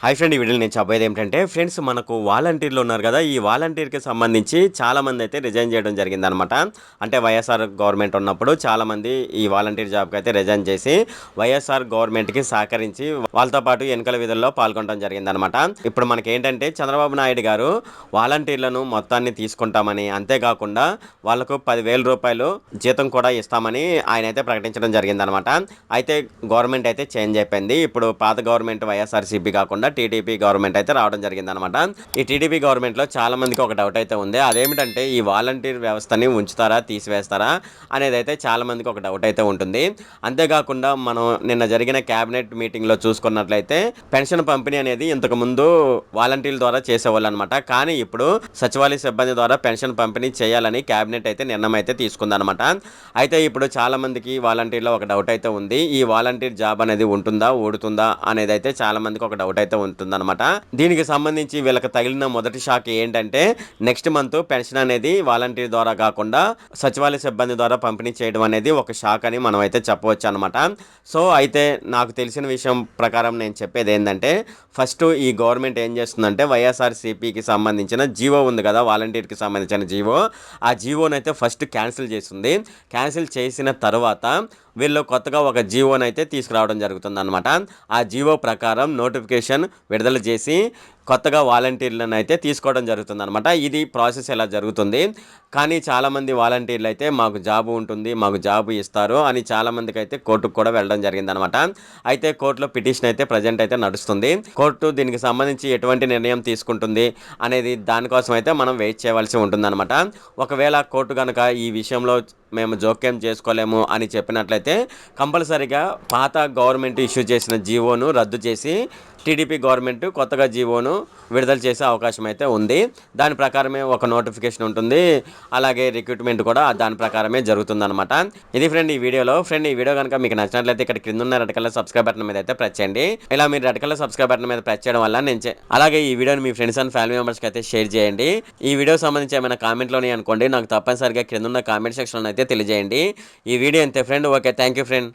Hi friend, ఈ వీడియోలో నేను చెప్పేది ఏంటంటే ఫ్రెండ్స్, మనకు వాలంటీర్లు ఉన్నారు కదా. ఈ వాలంటీర్కి సంబంధించి చాలామంది అయితే రిజైన్ చేయడం జరిగిందనమాట. అంటే వైఎస్ఆర్ గవర్నమెంట్ ఉన్నప్పుడు చాలామంది ఈ వాలంటీర్ జాబ్కి అయితే రిజైన్ చేసి వైఎస్ఆర్ గవర్నమెంట్కి సహకరించి వాళ్ళతో పాటు ఎన్నికల విధుల్లో పాల్గొనడం జరిగిందనమాట. ఇప్పుడు మనకి ఏంటంటే చంద్రబాబు నాయుడు గారు వాలంటీర్లను మొత్తాన్ని తీసుకుంటామని, అంతేకాకుండా వాళ్ళకు 10,000 రూపాయలు జీతం కూడా ఇస్తామని ఆయన అయితే ప్రకటించడం జరిగిందనమాట. అయితే గవర్నమెంట్ అయితే చేంజ్ అయిపోయింది. ఇప్పుడు పాత గవర్నమెంట్ వైఎస్ఆర్సీపీ కాకుండా టీడీపీ గవర్నమెంట్ అయితే రావడం జరిగిందనమాట. ఈ టీడీపీ గవర్నమెంట్లో చాలా మందికి ఒక డౌట్ అయితే ఉంది. అదేమిటంటే ఈ వాలంటీర్ వ్యవస్థని ఉంచుతారా, తీసివేస్తారా అనేది అయితే చాలా మందికి ఒక డౌట్ అయితే ఉంటుంది. అంతేకాకుండా మనం నిన్న జరిగిన క్యాబినెట్ మీటింగ్లో చూసుకున్నట్లయితే పెన్షన్ పంపిణీ అనేది ఇంతకు ముందు వాలంటీర్ల ద్వారా చేసేవాళ్ళు అనమాట. కానీ ఇప్పుడు సచివాలయ సిబ్బంది ద్వారా పెన్షన్ పంపిణీ చేయాలని క్యాబినెట్ అయితే నిర్ణయం అయితే తీసుకుందనమాట. అయితే ఇప్పుడు చాలా మందికి వాలంటీర్లో ఒక డౌట్ అయితే ఉంది. ఈ వాలంటీర్ జాబ్ అనేది ఉంటుందా, ఊడుతుందా అనేది అయితే చాలా మందికి ఒక డౌట్ అయితే ఉంటుందన్నమాట. దీనికి సంబంధించి వీళ్ళకి తగిలిన మొదటి షాక్ ఏంటంటే నెక్స్ట్ మంత్ పెన్షన్ అనేది వాలంటీర్ ద్వారా కాకుండా సచివాలయ సిబ్బంది ద్వారా పంపిణీ చేయడం అనేది ఒక షాక్ అని మనం అయితే చెప్పవచ్చు అనమాట. సో అయితే నాకు తెలిసిన విషయం ప్రకారం నేను చెప్పేది ఏంటంటే, ఫస్ట్ ఈ గవర్నమెంట్ ఏం చేస్తుందంటే వైఎస్ఆర్సీపీకి సంబంధించిన జీవో ఉంది కదా, వాలంటీర్కి సంబంధించిన జీవో, ఆ జీవోని అయితే ఫస్ట్ క్యాన్సిల్ చేస్తుంది. క్యాన్సిల్ చేసిన తర్వాత వీళ్ళు కొత్తగా ఒక జీవోని అయితే తీసుకురావడం జరుగుతుందన్నమాట. ఆ జీవో ప్రకారం నోటిఫికేషన్ విడుదల చేసి కొత్తగా వాలంటీర్లను అయితే తీసుకోవడం జరుగుతుందన్నమాట. ఇది ప్రాసెస్ ఎలా జరుగుతుంది. కానీ చాలామంది వాలంటీర్లు అయితే మాకు జాబు ఉంటుంది, మాకు జాబు ఇస్తారు అని చాలామందికి అయితే కోర్టుకు కూడా వెళ్ళడం జరిగిందనమాట. అయితే కోర్టులో పిటిషన్ అయితే ప్రజెంట్ అయితే నడుస్తుంది. కోర్టు దీనికి సంబంధించి ఎటువంటి నిర్ణయం తీసుకుంటుంది అనేది దానికోసం అయితే మనం వెయిట్ చేయవలసి ఉంటుందన్నమాట. ఒకవేళ కోర్టు కనుక ఈ విషయంలో మేము జోక్యం చేసుకోలేము అని చెప్పినట్లయితే కంపల్సరీగా పాత గవర్నమెంట్ ఇష్యూ చేసిన జీవోను రద్దు చేసి టీడీపీ గవర్నమెంట్ కొత్తగా జీవోను విడుదల చేసే అవకాశం అయితే ఉంది. దాని ప్రకారమే ఒక నోటిఫికేషన్ ఉంటుంది, అలాగే రిక్రూట్మెంట్ కూడా దాని ప్రకారమే జరుగుతుందన్నమాట. ఇది ఫ్రెండ్ ఈ వీడియోలో. ఫ్రెండ్, ఈ వీడియో కనుక మీకు నచ్చినట్లయితే ఇక్కడ కింద ఉన్న రెడ్ కలర్ సబ్స్క్రైబ్ బటన్ మీద అయితే ప్రెస్ చేయండి. ఇలా మీరు రెడ్ కలర్ సబ్స్క్రైబ్ బటన్ మీద ప్రెస్ చేయడం వల్ల అలాగే ఈ వీడియోని మీ ఫ్రెండ్స్ అండ్ ఫ్యామిలీ మెంబర్స్కి అయితే షేర్ చేయండి. ఈ వీడియో సంబంధించి ఏమైనా కామెంట్లోనే అనుకోండి, నాకు తప్పనిసరిగా కింద ఉన్న కామెంట్ సెక్షన్లో అయితే తెలియజేయండి. ఈ వీడియో అంతే friend. Okay, thank you friend.